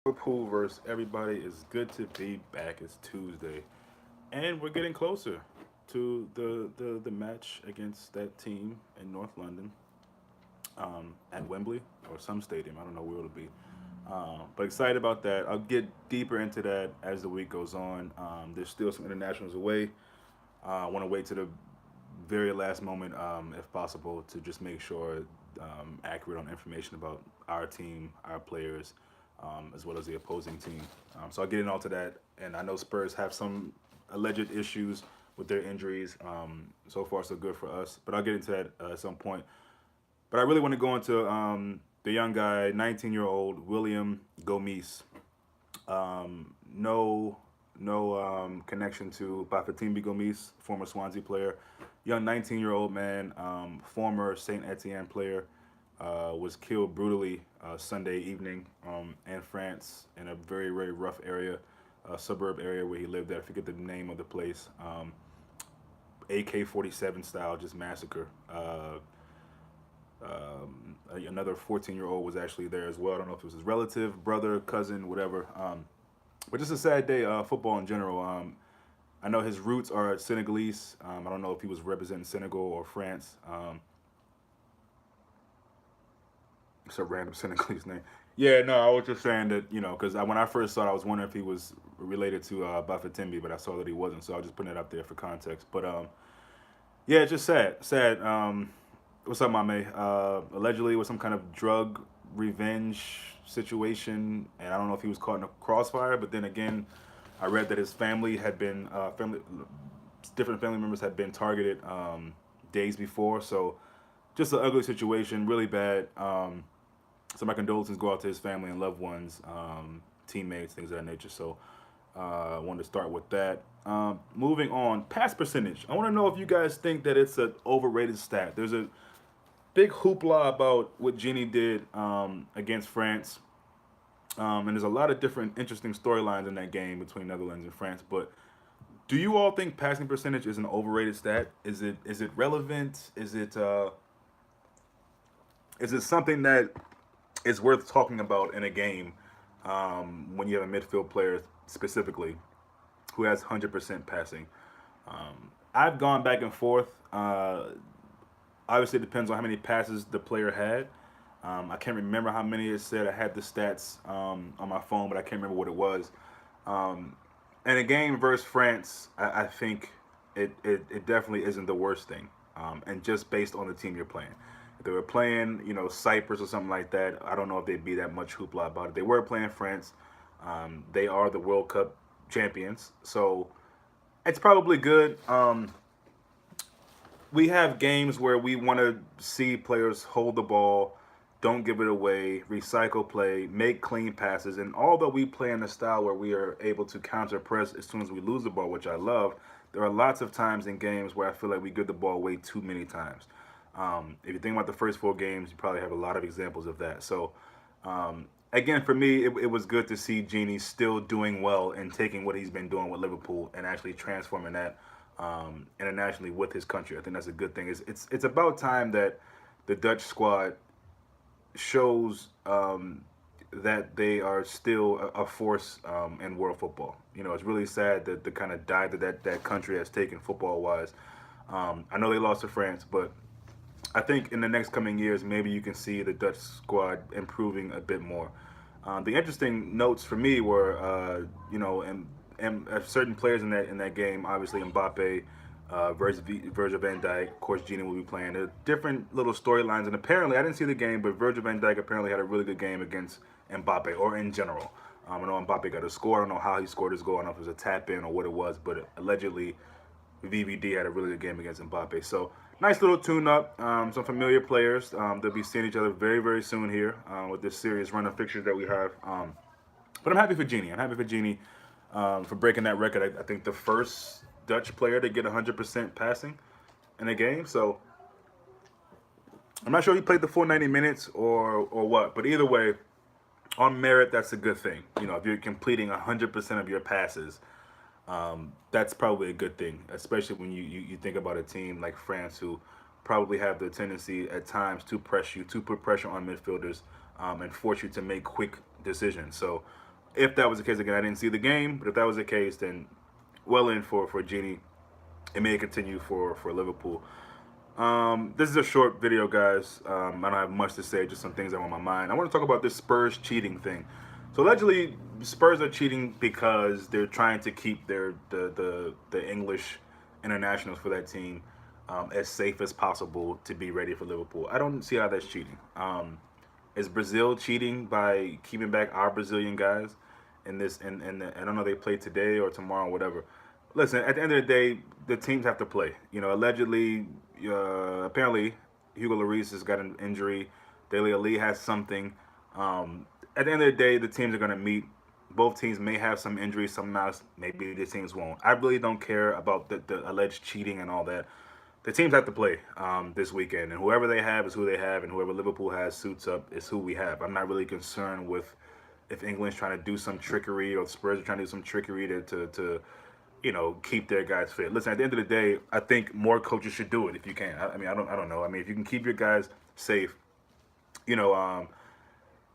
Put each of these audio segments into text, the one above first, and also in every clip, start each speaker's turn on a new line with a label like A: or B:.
A: Liverpool versus everybody. It's good to be back. It's Tuesday, and we're getting closer to the match against that team in North London, at Wembley or some stadium. I don't know where it'll be, but excited about that. I'll get deeper into that as the week goes on. There's still some internationals away. I want to wait to the very last moment, if possible, to just make sure accurate on information about our team, our players, as well as the opposing team. So I'll get in all to that. And I know Spurs have some alleged issues with their injuries. So far, so good for us. But I'll get into that at some point. But I really want to go into the young guy, 19-year-old William Gomis. No connection to Bafétimbi Gomis, former Swansea player. Young 19-year-old man, former Saint Etienne player, was killed brutally Sunday evening in France in a very, very rough area, suburb area where he lived at. I forget the name of the place. AK-47 style, just massacre. Another 14-year-old was actually there as well. I don't know if it was his relative, brother, cousin, whatever. But just a sad day, football in general. I know his roots are Senegalese. I don't know if he was representing Senegal or France. It's a random Senegalese name. Yeah, no, I was just saying that, because when I first saw it, I was wondering if he was related to Bafétimbi, but I saw that he wasn't, so I was just putting it up there for context. But yeah, it's just sad. Sad. What's up, Mame? Allegedly, it was some kind of drug revenge situation, and I don't know if he was caught in a crossfire. But then again, I read that his family had been different family members had been targeted days before. So just an ugly situation, really bad. So my condolences go out to his family and loved ones, teammates, things of that nature. So I wanted to start with that. Moving on, pass percentage. I want to know if you guys think that it's an overrated stat. There's a big hoopla about what Genie did against France. And there's a lot of different interesting storylines in that game between Netherlands and France. But do you all think passing percentage is an overrated stat? Is it relevant? Is it something that is worth talking about in a game when you have a midfield player specifically who has 100% passing? I've gone back and forth. Obviously, it depends on how many passes the player had. I can't remember how many it said. I had the stats on my phone, but I can't remember what it was. In a game versus France, I think it definitely isn't the worst thing. And just based on the team you're playing. If they were playing, Cyprus or something like that, I don't know if they'd be that much hoopla about it. They were playing France. They are the World Cup champions. So it's probably good. We have games where we want to see players hold the ball, don't give it away, recycle play, make clean passes. And although we play in a style where we are able to counter press as soon as we lose the ball, which I love, there are lots of times in games where I feel like we give the ball away too many times. If you think about the first four games, you probably have a lot of examples of that. So, again, for me, it was good to see Genie still doing well and taking what he's been doing with Liverpool and actually transforming that internationally with his country. I think that's a good thing. It's about time that the Dutch squad shows that they are still a force in world football. It's really sad that the kind of dive that country has taken football wise. I know they lost to France, but I think in the next coming years, maybe you can see the Dutch squad improving a bit more. The interesting notes for me were, and certain players in that game, obviously Mbappe, Virgil van Dijk, of course Genie will be playing. There are different little storylines, and apparently I didn't see the game, but Virgil van Dijk apparently had a really good game against Mbappe, or in general. I know Mbappe got a score. I don't know how he scored his goal. I don't know if it was a tap in or what it was, but allegedly VVD had a really good game against Mbappe. So nice little tune-up. Some familiar players. They'll be seeing each other very, very soon here with this serious run of fixtures that we have. But I'm happy for Genie. I'm happy for Genie for breaking that record. I think the first Dutch player to get 100% passing in a game. So I'm not sure he played the full 90 minutes or what. But either way, on merit, that's a good thing. If you're completing 100% of your passes, that's probably a good thing, especially when you think about a team like France who probably have the tendency at times to press you, to put pressure on midfielders, and force you to make quick decisions. So If that was the case, again, I didn't see the game, but if that was the case, then well in for Genie. It may continue for Liverpool. This is a short video, guys. I don't have much to say, just some things that are on my mind. I want to talk about this Spurs cheating thing. So allegedly, Spurs are cheating because they're trying to keep the English internationals for that team as safe as possible to be ready for Liverpool. I don't see how that's cheating. Is Brazil cheating by keeping back our Brazilian guys in this? And I don't know, they play today or tomorrow, or whatever. Listen, at the end of the day, the teams have to play. You know, allegedly, apparently, Hugo Lloris has got an injury. Dele Alli has something. At the end of the day, the teams are going to meet. Both teams may have some injuries, some not. Maybe the teams won't. I really don't care about the alleged cheating and all that. The teams have to play this weekend, and whoever they have is who they have, and whoever Liverpool has suits up is who we have. I'm not really concerned with if England's trying to do some trickery or Spurs are trying to do some trickery to keep their guys fit. Listen, at the end of the day, I think more coaches should do it if you can. I mean, I don't know. I mean, if you can keep your guys safe, you know,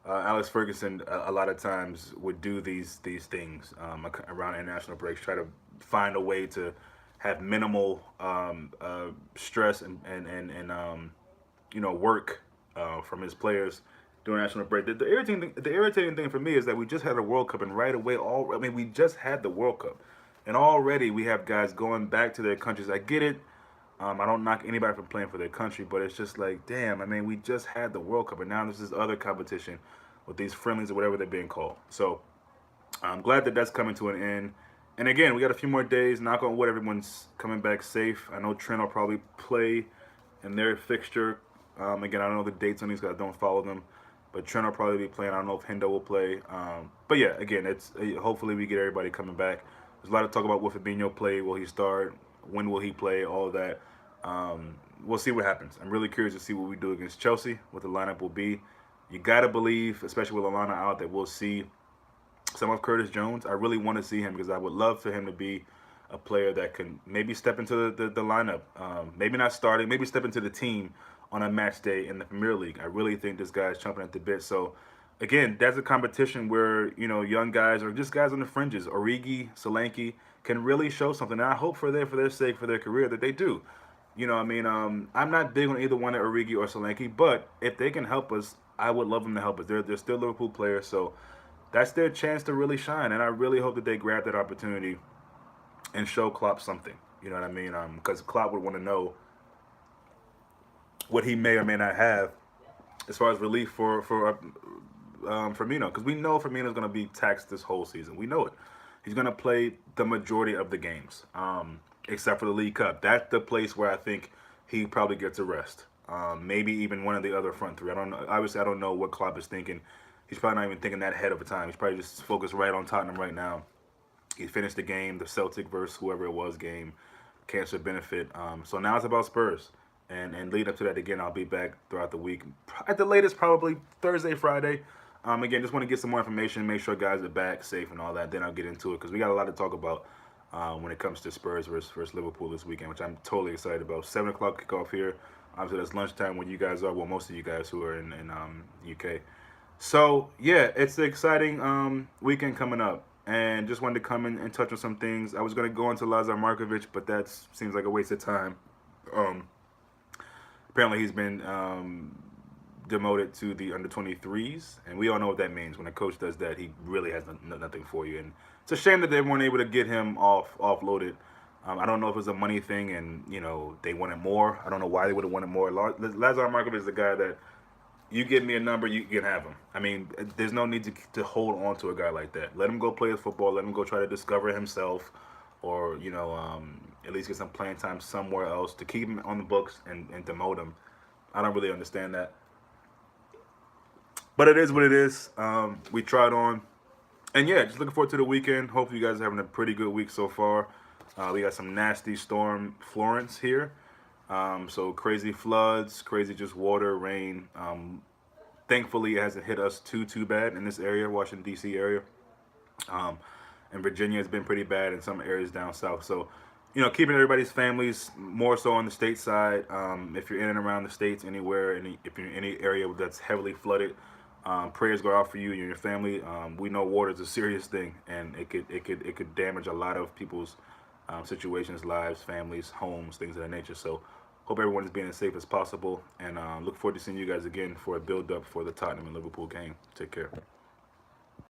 A: Alex Ferguson a lot of times would do these things around international breaks, try to find a way to have minimal stress and work from his players during national break. The irritating thing for me is that we just had a World Cup, and right away, we just had the World Cup, and already we have guys going back to their countries. I get it. I don't knock anybody for playing for their country, but it's just like, damn. I mean, we just had the World Cup, and now there's this other competition with these friendlies or whatever they're being called. So I'm glad that that's coming to an end. And again, we got a few more days. Knock on wood, everyone's coming back safe. I know Trent will probably play in their fixture. Again, I don't know the dates on these because I don't follow them. But Trent will probably be playing. I don't know if Hendo will play. But yeah, again, it's hopefully we get everybody coming back. There's a lot of talk about will Fabinho play? Will he start? When will he play? All of that. We'll see what happens. I'm really curious to see what we do against Chelsea, what the lineup will be. You got to believe, especially with Lallana out, that we'll see some of Curtis Jones. I really want to see him because I would love for him to be a player that can maybe step into the lineup. Maybe not starting, maybe step into the team on a match day in the Premier League. I really think this guy is chomping at the bit. So, again, that's a competition where, young guys or just guys on the fringes, Origi, Solanke, can really show something. And I hope for their sake, for their career, that they do. I'm not big on either one of Origi or Solanke, but if they can help us, I would love them to help us. They're still Liverpool players, so that's their chance to really shine. And I really hope that they grab that opportunity and show Klopp something. You know what I mean? Because Klopp would want to know what he may or may not have as far as relief for Firmino, because we know Firmino is going to be taxed this whole season. We know it. He's going to play the majority of the games, except for the League Cup. That's the place where I think he probably gets a rest. Maybe even one of the other front three. I don't know. Obviously, I don't know what Klopp is thinking. He's probably not even thinking that ahead of a time. He's probably just focused right on Tottenham right now. He finished the game, the Celtic versus whoever it was game, cancer benefit. So now it's about Spurs. And lead up to that, again, I'll be back throughout the week. At the latest, probably Thursday, Friday. Again, just want to get some more information, make sure guys are back, safe, and all that. Then I'll get into it because we got a lot to talk about when it comes to Spurs versus Liverpool this weekend, which I'm totally excited about. 7 o'clock kickoff here. Obviously, that's lunchtime when you guys are. Well, most of you guys who are in UK. So, yeah, it's an exciting weekend coming up. And just wanted to come in and touch on some things. I was going to go into Lazar Markovic, but that seems like a waste of time. Apparently, he's been demoted to the under-23s, and we all know what that means. When a coach does that, he really has nothing for you. And it's a shame that they weren't able to get him offloaded. I don't know if it was a money thing and, they wanted more. I don't know why they would have wanted more. Lazar Markovic is the guy that you give me a number, you can have him. I mean, there's no need to hold on to a guy like that. Let him go play his football. Let him go try to discover himself or, at least get some playing time somewhere else to keep him on the books and demote him. I don't really understand that. But it is what it is. We tried on. And, yeah, just looking forward to the weekend. Hopefully you guys are having a pretty good week so far. We got some nasty storm Florence here. So crazy floods, crazy just water, rain. Thankfully, it hasn't hit us too bad in this area, Washington, D.C. area. And Virginia has been pretty bad in some areas down south. So, keeping everybody's families more so on the state side. If you're in and around the states anywhere, if you're in any area that's heavily flooded, Prayers go out for you and your family. We know water is a serious thing, and it could damage a lot of people's situations, lives, families, homes, things of that nature. So hope everyone is being as safe as possible, and look forward to seeing you guys again for a build up for the Tottenham and Liverpool game. Take care.